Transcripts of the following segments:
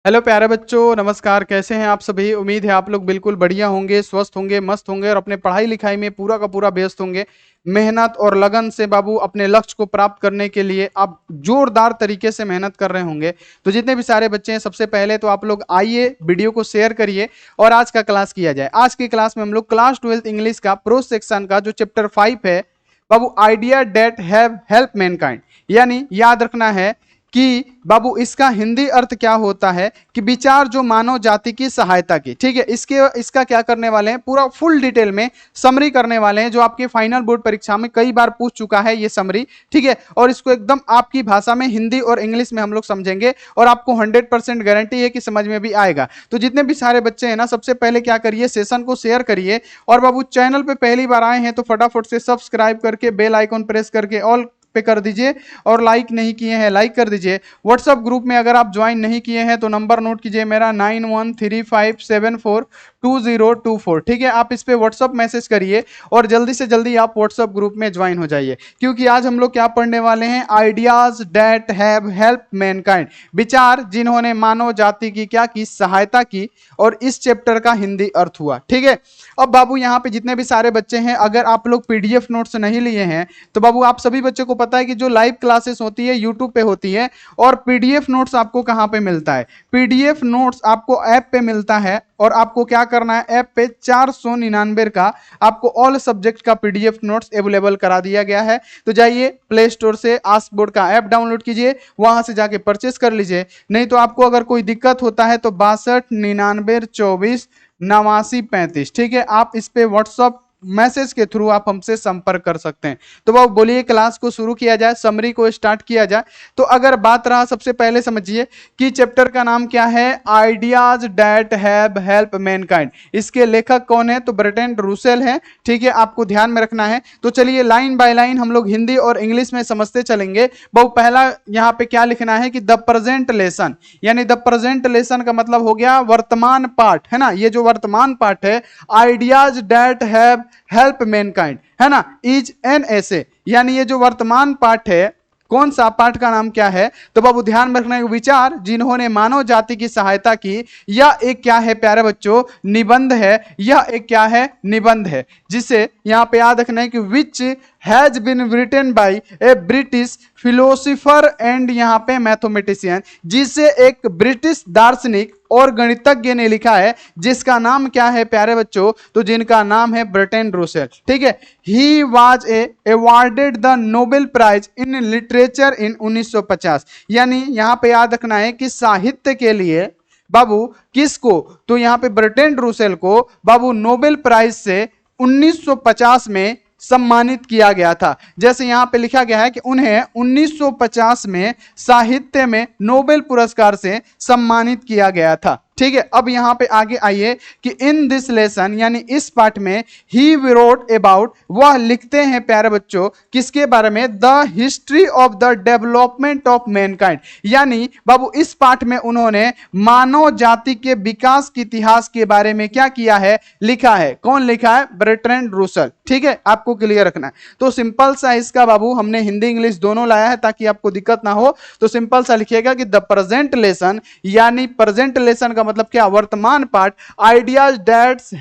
Hello प्यारे बच्चों, नमस्कार। कैसे हैं आप सभी? उम्मीद है आप लोग बिल्कुल बढ़िया होंगे, स्वस्थ होंगे, मस्त होंगे और अपने पढ़ाई लिखाई में पूरा का पूरा व्यस्त होंगे। मेहनत और लगन से बाबू अपने लक्ष्य को प्राप्त करने के लिए आप जोरदार तरीके से मेहनत कर रहे होंगे। तो जितने भी सारे बच्चे हैं, सबसे पहले तो आप लोग आइए, वीडियो को शेयर करिए और आज का क्लास किया जाए। आज की क्लास में हम लोग क्लास 12th इंग्लिश का प्रो सेक्शन का जो चैप्टर 5 है बाबू, idea that have help mankind, यानी याद रखना है कि बाबू इसका हिंदी अर्थ क्या होता है कि विचार जो मानव जाति की सहायता की। ठीक है, इसका क्या करने वाले हैं, पूरा फुल डिटेल में समरी करने वाले हैं, जो आपके फाइनल बोर्ड परीक्षा में कई बार पूछ चुका है ये समरी। ठीक है, और इसको एकदम आपकी भाषा में हिंदी और इंग्लिश में हम लोग समझेंगे और आपको 100% गारंटी है कि समझ में भी आएगा। तो जितने भी सारे बच्चे हैं ना, सबसे पहले क्या करिए, सेशन को शेयर करिए और बाबू चैनल पे पहली बार आए हैं तो फटाफट से सब्सक्राइब करके बेल आइकॉन प्रेस करके ऑल पे कर दीजिए और लाइक नहीं किए हैं लाइक कर दीजिए। व्हाट्सएप ग्रुप में अगर आप ज्वाइन नहीं किए हैं तो नंबर नोट कीजिए मेरा 9135742024। ठीक है, आप इस पे व्हाट्सएप मैसेज करिए और जल्दी से जल्दी आप व्हाट्सएप ग्रुप में ज्वाइन हो जाइए, क्योंकि आज हम लोग क्या पढ़ने वाले हैं, ideas that have help mankind, विचार जिन्होंने मानव जाति की क्या की, सहायता की। और इस चैप्टर का हिंदी अर्थ हुआ। ठीक है, अब बाबू यहाँ पे जितने भी सारे बच्चे हैं, अगर आप लोग पीडीएफ नोट्स नहीं लिए हैं तो बाबू आप सभी बच्चों को पता है कि जो लाइव क्लासेस होती है यूट्यूब पे होती है, और पीडीएफ नोट्स आपको कहां पे मिलता है, पीडीएफ नोट्स आपको ऐप पे मिलता है। और आपको क्या करना है, ऐप पे 499 का आपको ऑल सब्जेक्ट का पीडीएफ नोट्स अवेलेबल करा दिया गया है। तो जाइए प्ले स्टोर से आस्क बोर्ड का ऐप डाउनलोड कीजिए, वहां से जाके परचेस कर लीजिए। नहीं तो आपको अगर कोई दिक्कत होता है तो 6299248935, ठीक है, आप इस पे व्हाट्सअप मैसेज के थ्रू आप हमसे संपर्क कर सकते हैं। तो वो बोलिए क्लास को शुरू किया जाए, समरी को स्टार्ट किया जाए। तो अगर बात रहा, सबसे पहले समझिए कि चैप्टर का नाम क्या है, ideas that have help mankind. इसके लेखक कौन है, तो बर्ट्रैंड रूसेल है। ठीक है, आपको ध्यान में रखना है। तो चलिए लाइन बाय लाइन हम लोग हिंदी और इंग्लिश में समझते चलेंगे। बहु पहला यहाँ पे क्या लिखना है कि द प्रेजेंट लेसन, यानी द प्रेजेंट लेसन का मतलब हो गया वर्तमान पाठ, है ना। ये जो वर्तमान पाठ है, ideas that have help mankind, है ना, इज एन ऐसे, यानी ये जो वर्तमान पाठ है, कौन सा पाठ का नाम क्या है, तो बाबू ध्यान में रखना है, विचार जिन्होंने मानव जाति की सहायता की। यह एक क्या है प्यारे बच्चों, निबंध है। यह एक क्या है, निबंध है, जिसे यहां पे याद रखना है कि which has been written by a British philosopher and यहां पे मैथमेटिशियन, जिसे एक ब्रिटिश दार्शनिक और गणितज्ञ ने लिखा है, जिसका नाम क्या है प्यारे बच्चों, तो जिनका नाम है बर्ट्रैंड रूसेल। ठीक है, he was awarded the Nobel prize in literature in 1950, यानी यहां पे याद रखना है कि साहित्य के लिए बाबू किसको, तो यहां पे बर्ट्रैंड रूसेल को बाबू नोबेल प्राइज से 1950 में सम्मानित किया गया था। जैसे यहां पे लिखा गया है कि उन्हें 1950 में साहित्य में नोबेल पुरस्कार से सम्मानित किया गया था। ठीक है, अब यहां पे आगे आइए कि इन दिस लेसन, यानी इस पाठ में, ही रोट अबाउट, वह लिखते हैं प्यारे बच्चों किसके बारे में, the history of the development of mankind, यानी बाबू इस पाठ में उन्होंने मानव जाति के विकास के इतिहास के बारे में क्या किया है, लिखा है। कौन लिखा है, बर्ट्रैंड रूसेल। ठीक है, आपको क्लियर रखना है। तो सिंपल सा इसका बाबू हमने हिंदी इंग्लिश दोनों लाया है ताकि आपको दिक्कत ना हो। तो सिंपल सा लिखिएगा कि द प्रेजेंट लेसन, यानी प्रेजेंट लेसन का मतलब क्या, वर्तमान पाठ, आइडियाज दैट्स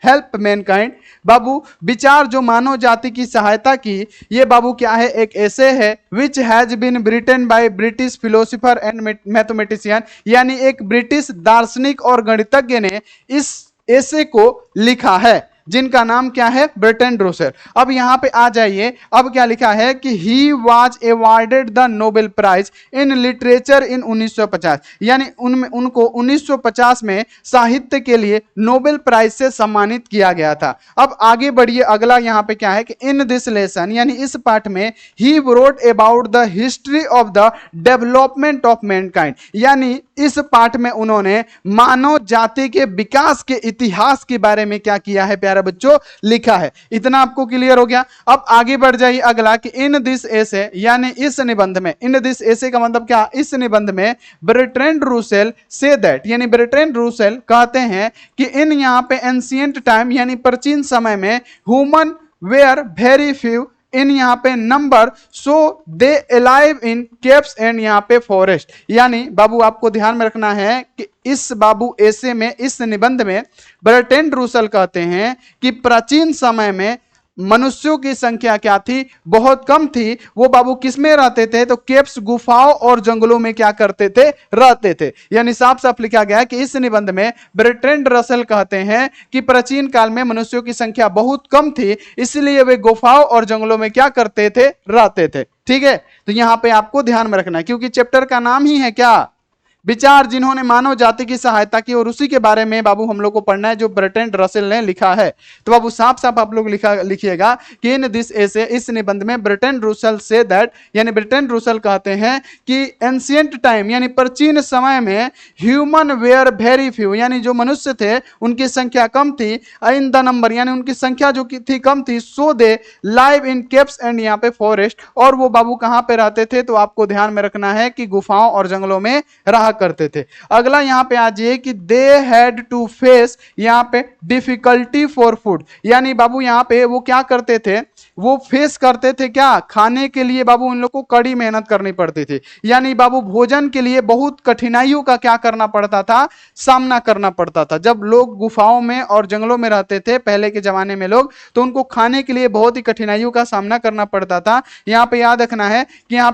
हेल्प मैनकाइंड, बाबू विचार जो मानव जाति की सहायता की। ये बाबू क्या है, एक ऐसे है, which has been written by British philosopher and mathematician, यानी एक ब्रिटिश दार्शनिक और गणितज्ञ ने इस ऐसे को लिखा है, जिनका नाम क्या है, बर्ट्रैंड रूसेल। अब यहां पे आ जाइए, अब क्या लिखा है कि he was awarded the Nobel prize in literature in 1950, यानी उनको 1950 में साहित्य के लिए नोबेल प्राइज से सम्मानित किया गया था। अब आगे बढ़िए, अगला यहां पे क्या है कि इन दिस लेसन, यानी इस पाठ में, he wrote about the history of the development of mankind, यानी इस पाठ में उन्होंने मानव जाति के विकास के इतिहास के बारे में क्या किया है प्यारे बच्चों, लिखा है। इतना आपको क्लियर हो गया। अब आगे बढ़ जाइए अगला कि इन दिस एसे, यानी इस निबंध में, इन दिस एसे का मतलब क्या, इस निबंध में बर्ट्रैंड रूसेल से दैट, यानी बर्ट्रैंड रूसेल कहते हैं कि इन यहां पे एंशिएंट टाइम, यानी प्राचीन समय में, human were very few in यहाँ पे number, so they alive in caves and यहाँ पे फॉरेस्ट। यानी बाबू आपको ध्यान में रखना है कि इस बाबू ऐसे में, इस निबंध में बर्ट्रैंड रूसल कहते हैं कि प्राचीन समय में मनुष्यों की संख्या क्या थी, बहुत कम थी। वो बाबू किस में रहते थे, तो केव्स, गुफाओं और जंगलों में क्या करते थे, रहते थे। यानी साफ साफ लिखा गया है कि इस निबंध में बर्ट्रैंड रसल कहते हैं कि प्राचीन काल में मनुष्यों की संख्या बहुत कम थी, इसलिए वे गुफाओं और जंगलों में क्या करते थे, रहते थे। ठीक है, तो यहां पे आपको ध्यान में रखना है, क्योंकि चैप्टर का नाम ही है क्या, विचार जिन्होंने मानव जाति की सहायता की, और उसी के बारे में बाबू हम लोग को पढ़ना है जो बर्ट्रैंड रसेल ने लिखा है। तो बाबू साफ साफ आप लोग लिखिएगा कि इन दिस ऐसे, इस निबंध में बर्ट्रैंड रसेल से दैट, यानी बर्ट्रैंड रसेल कहते हैं कि एंशिएंट टाइम यानी प्राचीन समय में ह्यूमन वेयर वेरी फ्यू, यानी जो मनुष्य थे उनकी संख्या कम थी, इन द नंबर यानी उनकी संख्या जो थी कम थी, सो दे लाइव इन केव्स एंड यहाँ पे फॉरेस्ट, और वो बाबू कहां पे रहते थे, तो आपको ध्यान में रखना है कि गुफाओं और जंगलों में रहा करते थे। अगला यहां पे आ जाइए कि दे हैड टू फेस यहां पे डिफिकल्टी फॉर फूड, यानी बाबू यहां पे वो क्या करते थे, वो फेस करते थे क्या, खाने के लिए बाबू उन लोग को कड़ी मेहनत करनी पड़ती थी। यानी बाबू भोजन के लिए बहुत कठिनाइयों का क्या करना पड़ता था, सामना करना पड़ता था। जब लोग गुफाओं में और जंगलों में रहते थे पहले के जमाने में लोग, तो उनको खाने के लिए बहुत ही कठिनाइयों का सामना करना पड़ता था। यहां पे याद रखना है कि यहां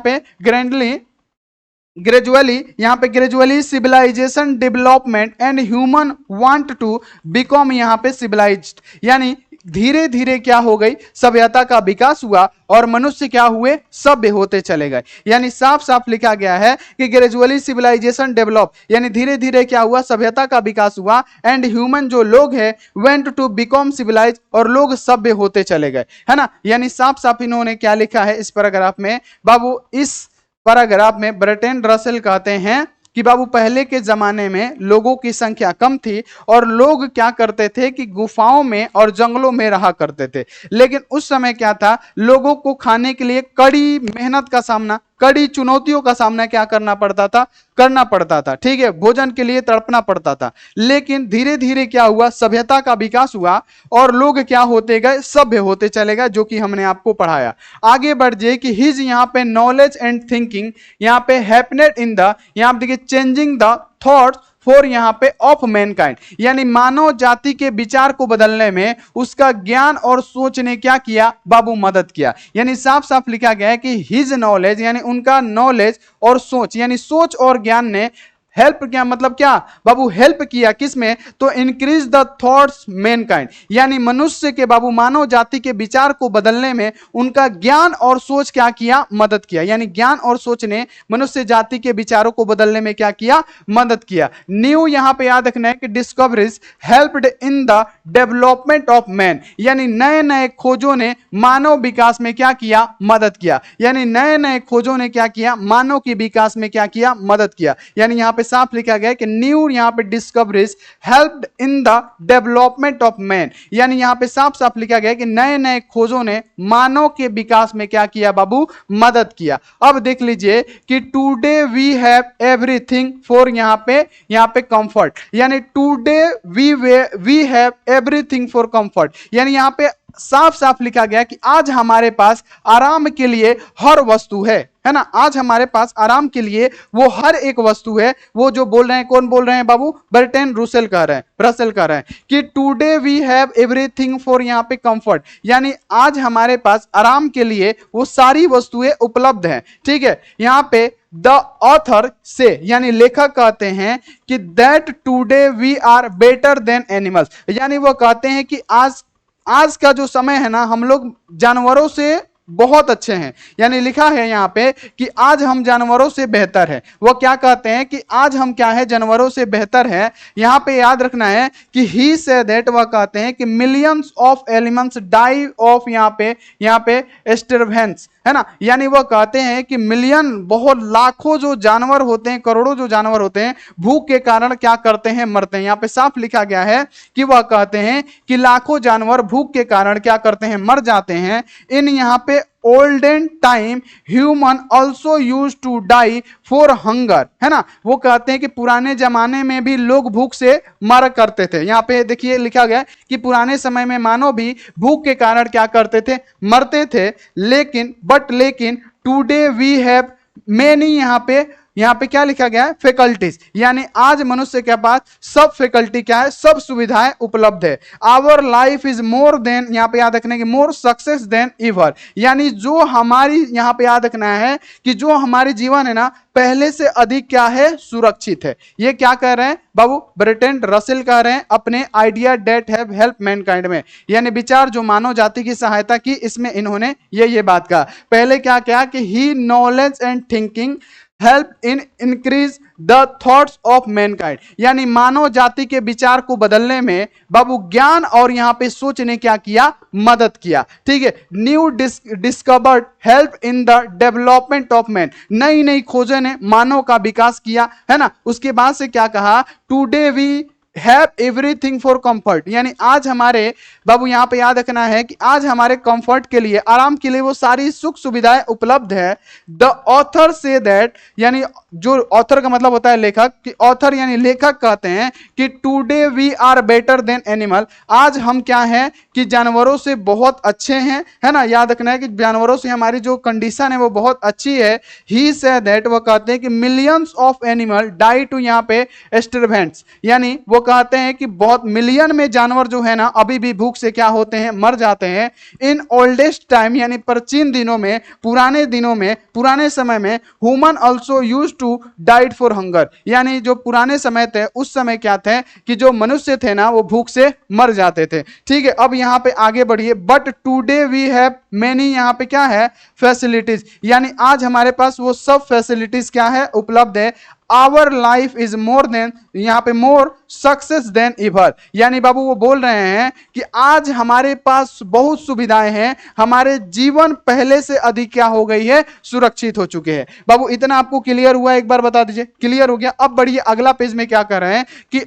पे gradually civilization development and human want to become यहाँ पे सिविलाइज्ड, यानी धीरे धीरे क्या हो गई, सभ्यता का विकास हुआ और मनुष्य क्या हुए, सभ्य होते चले गए। यानी साफ साफ लिखा गया है कि ग्रेजुअली सिविलाइजेशन डेवलप, यानी धीरे धीरे क्या हुआ, सभ्यता का विकास हुआ, एंड ह्यूमन जो लोग हैं वेंट टू बिकम सिविलाइज, और लोग सभ्य होते चले गए, है ना। यानी साफ साफ इन्होंने क्या लिखा है इस पैराग्राफ में बाबू, इस पैराग्राफ में बर्ट्रैंड रसेल कहते हैं कि बाबू पहले के जमाने में लोगों की संख्या कम थी और लोग क्या करते थे कि गुफाओं में और जंगलों में रहा करते थे, लेकिन उस समय क्या था, लोगों को खाने के लिए कड़ी मेहनत का सामना, कड़ी चुनौतियों का सामना क्या करना पड़ता था। ठीक है, भोजन के लिए तड़पना पड़ता था। लेकिन धीरे धीरे क्या हुआ, सभ्यता का विकास हुआ और लोग क्या होते गए, सभ्य होते चले गए, जो कि हमने आपको पढ़ाया। आगे बढ़ जाए कि हिज यहाँ पे नॉलेज एंड थिंकिंग यहाँ पे हैपनेड इन द, यहाँ पे देखिए चेंजिंग द थॉट्स फॉर यहाँ पे ऑफ मैनकाइंड, यानी मानव जाति के विचार को बदलने में उसका ज्ञान और सोच ने क्या किया बाबू, मदद किया। यानी साफ साफ लिखा गया है कि हिज नॉलेज यानी उनका नॉलेज और सोच, यानी सोच और ज्ञान ने हेल्प क्या, मतलब क्या बाबू, हेल्प किया किसमें, तो इंक्रीज द थॉट्स मैनकाइंड, यानी मनुष्य के बाबू मानव जाति के विचार को बदलने में उनका ज्ञान और सोच क्या किया, मदद किया। यानी ज्ञान और सोच ने मनुष्य जाति के विचारों को बदलने में क्या किया, मदद किया। न्यू यहां पे याद रखना है कि discoveries helped in the development of man, यानी नए नए खोजों ने मानव विकास में क्या किया, मदद किया। यानी नए नए खोजों ने क्या किया, मानव के विकास में क्या किया, मदद किया। यानी यहां पे साफ लिखा गया कि न्यू यहां पे discoveries helped in the development of man, यानी यहां पे साफ साफ लिखा गया कि नए नए खोजों ने मानव के विकास में क्या किया बाबू, मदद किया। अब देख लीजिए कि today we have everything for यहां पे कंफर्ट, यानी today we have everything for comfort, यानी यहां पे साफ साफ लिखा गया कि आज हमारे पास आराम के लिए हर वस्तु है ना। आज हमारे पास आराम के लिए वो हर एक वस्तु है। वो जो बोल रहे हैं, कौन बोल रहे हैं बाबू, बर्ट्रैंड रसेल कह रहे हैं कि today we have everything for यहाँ पे कंफर्ट, यानी आज हमारे पास आराम के लिए वो सारी वस्तुएं उपलब्ध हैं। ठीक है, यहाँ पे द ऑथर से यानी लेखक कहते हैं कि that today we are better than animals, यानी वो कहते हैं कि आज का जो समय है ना, हम लोग जानवरों से बहुत अच्छे हैं। यानी लिखा है यहाँ पे कि आज हम जानवरों से बेहतर है। वो क्या कहते हैं कि आज हम क्या है, जानवरों से बेहतर है। यहाँ पे याद रखना है कि ही से दैट, वह कहते हैं कि millions of elements die of यहाँ पे स्टरवेंस, है ना। यानी वह कहते हैं कि मिलियन, बहुत लाखों जो जानवर होते हैं, करोड़ों जो जानवर होते हैं, भूख के कारण क्या करते हैं, मरते हैं। यहाँ पे साफ लिखा गया है कि वह कहते हैं कि लाखों जानवर भूख के कारण क्या करते हैं, मर जाते हैं। इन यहाँ पे olden time human also use to die for hunger, है ना। वो कहते हैं कि पुराने जमाने में भी लोग भूख से मर करते थे। यहाँ पे देखिए लिखा गया कि पुराने समय में मानव भी भूख के कारण क्या करते थे, मरते थे। लेकिन टुडे वी हैव मेनी, यहाँ पे क्या लिखा गया है, फैकल्टीज, यानी आज मनुष्य के पास सब फैकल्टी क्या है, सब सुविधाएं उपलब्ध है। Our life is more than, यहाँ पे याद रखने की, मोर सक्सेस देन एवर, यानी जो हमारी, यहाँ पे याद रखना है कि जो हमारी जीवन है ना, पहले से अधिक क्या है, सुरक्षित है। ये क्या कह रहे हैं बाबू, बर्ट्रैंड रसेल कह रहे हैं अपने idea that have help mankind में, यानी विचार जो मानव जाति की सहायता की, इसमें इन्होंने ये बात कहा। पहले क्या क्या कि ही knowledge and thinking help in increase the thoughts of mankind, यानी मानव जाति के विचार को बदलने में बाबू ज्ञान और यहां पे सोच ने क्या किया, मदद किया। ठीक है, new discovered help in the development of man, नई नई खोजें ने मानव का विकास किया, है ना। उसके बाद से क्या कहा, today we have everything for comfort, यानी आज हमारे बाबू, यहां पे याद रखना है कि आज हमारे कंफर्ट के लिए, आराम के लिए वो सारी सुख सुविधाएं उपलब्ध है। द ऑथर से दैट, यानी जो ऑथर का मतलब होता है लेखक, कि ऑथर यानी लेखक कहते हैं कि today we are better than animal, आज हम क्या हैं कि जानवरों से बहुत अच्छे हैं, है ना। याद रखना है कि जानवरों से हमारी जो कंडीशन है वो बहुत अच्छी है। ही से दैट, वो कहते हैं कि millions of animal die to, यहाँ पे स्टरवेंट्स, यानी वो कहते हैं कि बहुत मिलियन में जानवर जो है ना अभी भी भूख से क्या होते हैं, मर जाते हैं। इन ओल्डेस्ट टाइम, यानी प्राचीन दिनों में, पुराने दिनों में, पुराने समय में, human also use to died for hunger, यानी जो पुराने समय थे उस समय क्या थे कि जो मनुष्य थे ना वो भूख से मर जाते थे। ठीक है, अब यहां पे आगे बढ़िए। But today we have many, यहां पे क्या है, फैसिलिटीज, यानी आज हमारे पास वो सब फैसिलिटीज क्या है, उपलब्ध है। Our life is more than, यहां पे मोर सक्सेस देन एवर, यानी बाबू वो बोल रहे हैं कि आज हमारे पास बहुत सुविधाएं हैं, हमारे जीवन पहले से अधिक क्या हो गई है, सुरक्षित हो चुके हैं। बाबू इतना आपको क्लियर हुआ, एक बार बता दीजिए, क्लियर हो गया। अब बढ़िए अगला पेज में क्या कर रहे हैं कि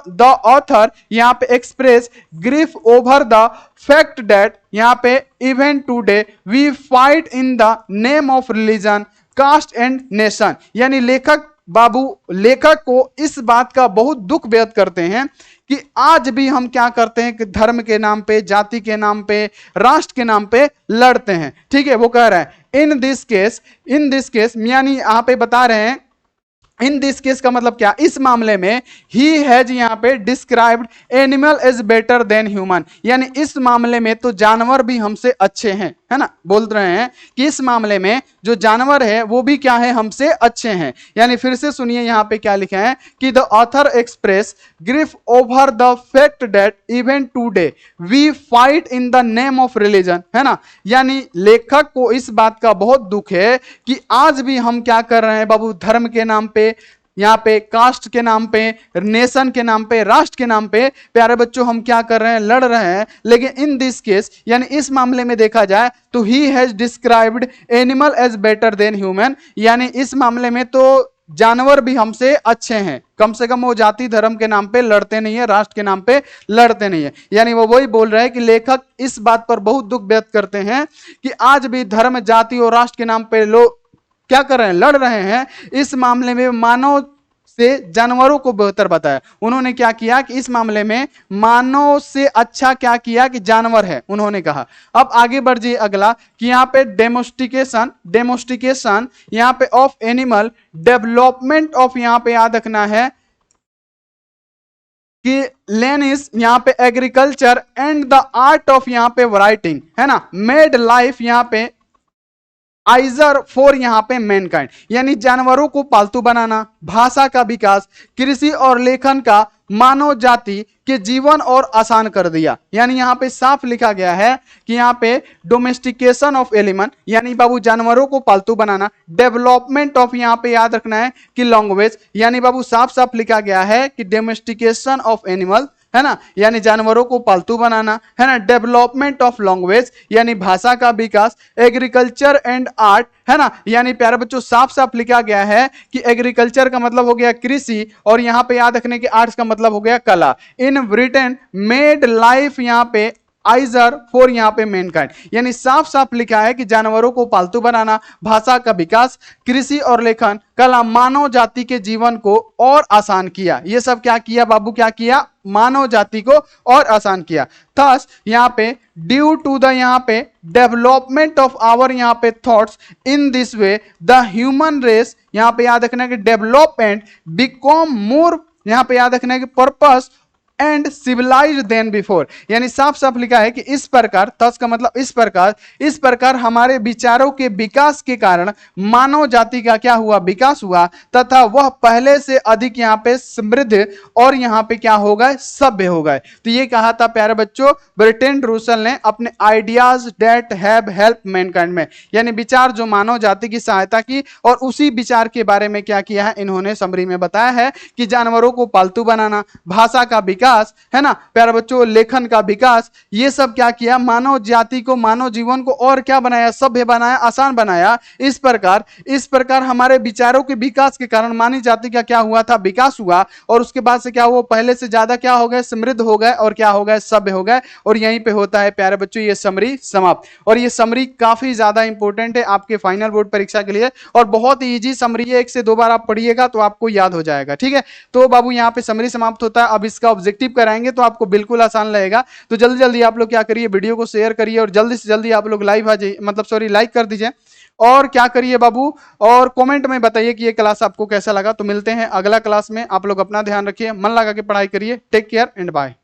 द ऑथर यहां पे express grief over the fact that, यहां पे even today we fight in the name of religion, caste and nation, यानी लेखक को इस बात का बहुत दुख व्यक्त करते हैं कि आज भी हम क्या करते हैं कि धर्म के नाम पे, जाति के नाम पे, राष्ट्र के नाम पे लड़ते हैं। ठीक है, वो कह रहे हैं इन दिस केस, यानी यहां पे बता रहे हैं इन दिस केस का मतलब क्या, इस मामले में ही हैज यहां पे described animal is better than human, यानी इस मामले में तो जानवर भी हमसे अच्छे हैं, है ना। बोल रहे हैं कि इस मामले में जो जानवर है वो भी क्या है, हमसे अच्छे हैं। यानी फिर से सुनिए यहां पे क्या लिखा है कि the author express grief over the fact that even today we fight in the name of religion, है ना। यानी लेखक को इस बात का बहुत दुख है कि आज भी हम क्या कर रहे हैं बाबू, धर्म के नाम पे, यहाँ पे कास्ट के नाम पे, नेशन के नाम पे, राष्ट्र के नाम पे, प्यारे बच्चों हम क्या कर रहे हैं, लड़ रहे हैं। लेकिन इन दिस केस, यानी इस मामले में देखा जाए तो he has described animal as better than human, यानी इस मामले में तो जानवर भी हमसे अच्छे हैं, कम से कम वो जाति धर्म के नाम पे लड़ते नहीं है, राष्ट्र के नाम पे लड़ते नहीं है। यानी वो वही बोल रहे हैं कि लेखक इस बात पर बहुत दुख व्यक्त करते हैं कि आज भी धर्म, जाति और राष्ट्र के नाम पे लोग क्या कर रहे हैं, लड़ रहे हैं। इस मामले में मानव से जानवरों को बेहतर बताया। उन्होंने क्या किया कि इस मामले में मानव से अच्छा क्या किया कि जानवर है, उन्होंने कहा। अब आगे बढ़ जाइए अगला कि यहाँ पे डेमोस्टिकेशन यहाँ पे ऑफ एनिमल, डेवलपमेंट ऑफ, यहाँ पे याद रखना है कि लेनिस यहाँ पे agriculture and the art of यहाँ पे राइटिंग, है ना, मेड लाइफ यहाँ पे आइजर फॉर यहाँ पे मैनकाइंड, यानी जानवरों को पालतू बनाना, भाषा का विकास, कृषि और लेखन का मानव जाति के जीवन और आसान कर दिया। यानी यहाँ पे साफ लिखा गया है कि यहाँ पे डोमेस्टिकेशन ऑफ एनिमल, यानी बाबू जानवरों को पालतू बनाना, डेवलपमेंट ऑफ, यहाँ पे याद रखना है कि लैंग्वेज, यानी बाबू साफ साफ लिखा गया है कि डोमेस्टिकेशन ऑफ एनिमल, है ना, यानी जानवरों को पालतू बनाना, है ना, डेवलपमेंट ऑफ लैंग्वेज, यानी भाषा का विकास, एग्रीकल्चर एंड आर्ट, है ना, यानी प्यारे बच्चों साफ साफ लिखा गया है कि एग्रीकल्चर का मतलब हो गया कृषि, और यहां पे याद रखने के आर्ट्स का मतलब हो गया कला। इन ब्रिटेन मेड लाइफ यहाँ पे आइजर फॉर यहाँ पे मैनकाइंड, यानी साफ साफ लिखा है कि जानवरों को पालतू बनाना, भाषा का विकास, कृषि और लेखन कला मानव जाति के जीवन को और आसान किया। ये सब क्या किया बाबू, क्या किया, मानव जाति को और आसान किया। थस यहाँ पे ड्यू टू द यहाँ पे डेवलपमेंट ऑफ आवर यहाँ पे thoughts in this way the human race, यहाँ पे याद रखना है कि डेवलपमेंट बिकॉम मोर, यहाँ पे याद रखना है कि purpose and civilized than before, यानी साफ साफ लिखा है कि इस प्रकार, थस का मतलब इस प्रकार हमारे विचारों के विकास के कारण मानव जाति का क्या हुआ, विकास हुआ, तथा वह पहले से अधिक यहाँ पे समृद्ध और यहाँ पे क्या हो गए, सभ्य हो गए। तो ये कहा था प्यारे बच्चों बर्ट्रैंड रसल ने अपने ideas that have help mankind में, यानी विचार जो मानव जाति की सहायता की, और उसी विचार के बारे में क्या किया है इन्होंने समरी में बताया है कि जानवरों को पालतू बनाना, भाषा का विकास है ना प्यारे बच्चों, लेखन का विकास, ये सब क्या किया, मानव जाति को, मानव जीवन को और क्या बनाया, सभ्य बनाया, आसान बनाया। इस प्रकार हमारे विचारों के विकास के कारण मानव जाति का क्या हुआ था, विकास हुआ, और उसके बाद से क्या हुआ, पहले से ज्यादा क्या हो गए, समृद्ध हो गए, और क्या हो गए, सभ्य हो गए। और यहीं पे होता है प्यारे बच्चों ये समरी समाप्त। और ये समरी काफी ज्यादा इंपॉर्टेंट है आपके फाइनल बोर्ड परीक्षा के लिए, और बहुत ही इजी समरी है, एक से दो बार आप पढ़िएगा तो आपको याद हो जाएगा। ठीक है, तो बाबू यहाँ पे समरी समाप्त होता है। अब इसका ऑब्जेक्टिव कराएंगे तो आपको बिल्कुल आसान लगेगा। तो जल्दी जल्दी आप लोग क्या करिए, वीडियो को शेयर करिए, और जल्दी से जल्दी आप लोग लाइव आ जाइए, मतलब सॉरी लाइक कर दीजिए, और क्या करिए बाबू, और कमेंट में बताइए कि ये क्लास आपको कैसा लगा। तो मिलते हैं अगला क्लास में, आप लोग अपना ध्यान रखिए, मन लगा के पढ़ाई करिए। Take care and bye.